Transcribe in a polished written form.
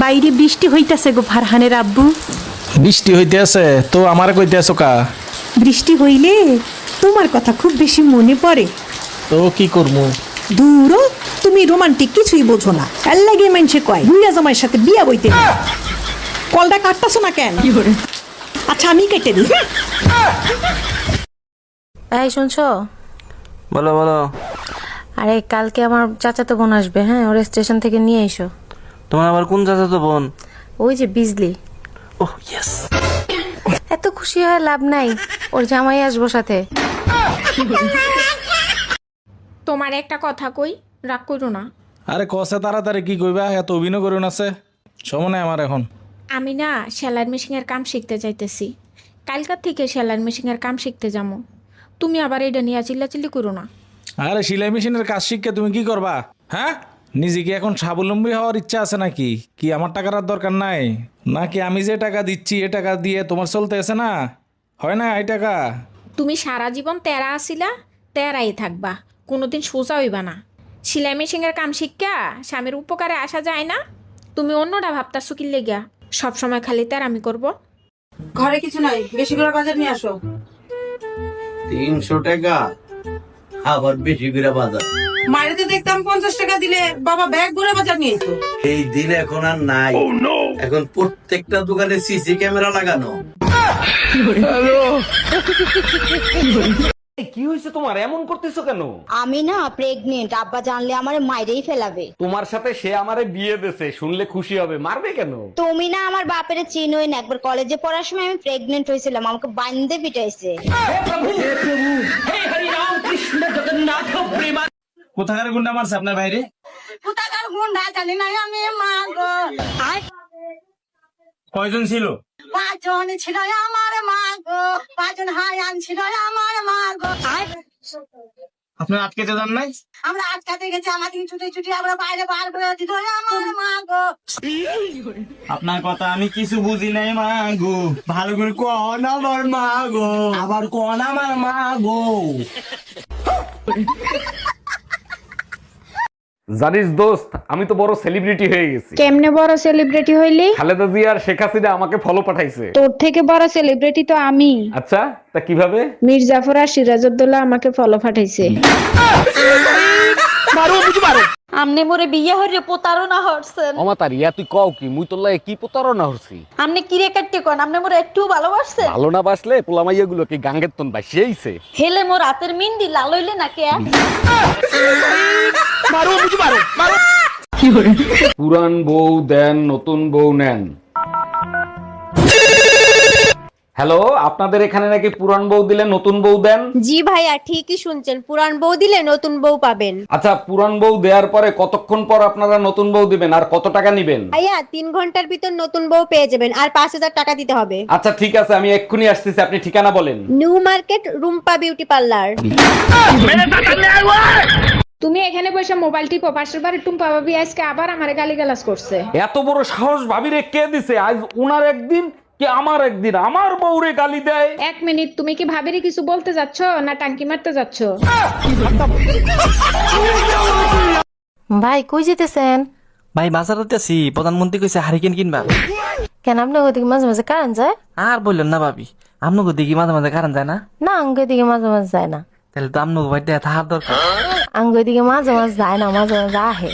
বাইরে বৃষ্টি হইতাছে গো ফারহানের আব্বু। বৃষ্টি হইতে আছে তো আমার কইতে আছো কা? বৃষ্টি হইলে তোমার কথা খুব বেশি মনে পড়ে। তো কি করমু? দূরও তুমি রোমান্টিক কিছুই বোঝো না। এর লাগে মানুষে কয় বুইড়া জামাইয়ের সাথে বিয়া বইতে নেই। কলটা কাটতাছো না কেন? আচ্ছা আমি কেটে দিই। এই শুনছো? বলো বলো। আরে কালকে আমার চাচাতো বোন আসবে, হ্যাঁ, ওর স্টেশন থেকে নিয়ে এসো। তোমার আবার কোন চাচাতো বোন? ওই যে বিজলি। ওহ ইয়েস। এত খুশি হয় লাভ নাই, ওর জামাই আসবো সাথে। তোমার একটা কথা কই, রাগ করো না। আরে কসে তাড়াতাড়ি কি কইবা? এত অভিনয় করুন আছে সময় নাই আমার এখন। আমি না সেলাই মেশিনের কাম শিখতে চাইতেছি। কালকার থেকে সেলাই মেশিনের কাম শিখতে যাবো। তুমি আবার এটা নিয়ে চিল্লাচিল্লি করো না। আরে সেলাই মেশিনের কাজ শিখে তুমি কি করবা? হ্যাঁ, নিজে কি এখন স্বাবলম্বী হওয়ার ইচ্ছা আছে নাকি? কি আমার টাকার আর দরকার নাই নাকি? আমি যে টাকা দিচ্ছি এ টাকা দিয়ে তোমার চলতে আছে না? হয় না এই টাকা? তুমি সারা জীবন তেরা আসিলা, তেরাই থাকবা, কোনোদিন সোজা হইবা না। সেলাই মেশিনের কাম শিক্ষা স্বামীর উপকারে আসা যায় না। তুমি অন্যটা ভাবতাছো কি লেগা সবসময় খালি তেরামি করবো? ঘরে কিছু নাই, বেশি করে বাজার নিয়ে আসো। 300 টাকা আবার বেশি করে বাজার। মায়েরতে দেখতাম 50 টাকা দিলে বাবা ব্যাগ ভরে বাজার নিয়ে যেত। এই দিন এখন আর নাই। এখন প্রত্যেকটা দোকানে সিসি ক্যামেরা লাগানো। কি হয়েছে তোমার? এমন করতেছো কেন? আমি না প্রেগনেন্ট, আব্বা জানলে আমারে মাইরেই ফেলাবে। তোমার সাথে সে আমারে বিয়ে দেছে, শুনলে খুশি হবে, মারবে কেন? তুমি না আমার বাপের চিনোই না, একবার কলেজে পড়ার সময় আমি প্রেগনেন্ট হয়েছিলাম, আমাকে বান্ধে পিটাইছে। কোথাকার গুন্ডা মারছে আপনার বাইরে? কোথাকার গুন্ডা জানি না আমি, মা গো। কয়জন ছিল? 5 জন ছিল আমার, মা গো। 5 জন হায়ান ছিল আমার, মা গো। আপনার আটকেতে যান নাই? আমরা আটকাতে গেছি, আমাদের ছুটে ছুটে আমরা বাইরে বার করে দিল আমার, মা গো। আপনার কথা আমি কিছু বুঝি নাই মা গো। ভালো করে কোন আমার মা গো, আবার কোন আমার মা গো। জানিস দোস্ত, আমি তো বড় সেলিব্রিটি হয়ে গেছি। কেমনে বড় সেলিব্রিটি হইলি? খালেদা জিয়া আর শেখ হাসিনা আমাকে ফলো পাঠাইছে। তোর থেকে বড় সেলিব্রিটি তো আমি। আচ্ছা, তা কিভাবে? মীর জাফর আর সিরাজউদ্দৌলা আমাকে ফলো পাঠাইছে। আমনে মোরে বিয়ে হইরে প্রতারণা হরছেন। অমাতার ইয়া তুই কও কি? মুই তোর লাগে কি প্রতারণা হরছি? আমনে কি রে কাটতে কোন? আমনে মোরে একটু ভালোবাসছেন? ভালো না বাসলে পোলামাইয়া গুলো কি গাঙ্গের তন বাসিয়েইছে? হেলে মোর হাতের মিন্দি লাল হইলে না কে? পুরান বউ দেন, নতুন বউ নেন। হ্যালো, আপনাদের এখানে নাকি পুরান বউ দিলে নতুন বউ দেন? জি ভাইয়া, ঠিকই শুনছেন, পুরান বউ দিলে নতুন বউ পাবেন। আচ্ছা, পুরান বউ দেওয়ার পরে কতক্ষণ পর আপনারা নতুন বউ দিবেন আর কত টাকা নিবেন? ভাইয়া 3 ঘন্টার ভিতর নতুন বউ পেয়ে যাবেন, আর 5000 টাকা দিতে হবে। আচ্ছা ঠিক আছে, আমি এক্ষুনি আসতেছি, আপনি ঠিকানা বলেন। New market, Rumpa beauty parlour. তুমি এখানে বসে মোবাইল টিপো, পাশের বাড়ির টুম্পা ভাবি আজকে আবার আমারে গালিগালাজ করছে। এত বড় সাহস ভাবিরে কে দিছে? আজ উনার একদিন কি আমার একদিন, আমার বউরে গালি দেয়। 1 মিনিট, তুমি কি ভাবিরে কিছু বলতে যাচ্ছ না টাঙ্কি মারতে যাচ্ছ? ভাই কই যেতেছেন? ভাই বাজার যাচ্ছি, প্রধানমন্ত্রী কইছে হারিকেন কিনবা। কেন আপনার ওদিকে মাঝে মাঝে কারেন্ট যায়? আর বললেন না ভাবি, আমনগো দেখি মাঝে মাঝে কারণ যায় না। না, আঙ্গ দিকে মাঝে মাঝে যায় না। তাহলে তো আমনগো বাড়িতে থাকার দরকার। আঙ্গ দিকে মাঝে মাঝে যায় না, মাঝে মাঝে আহে।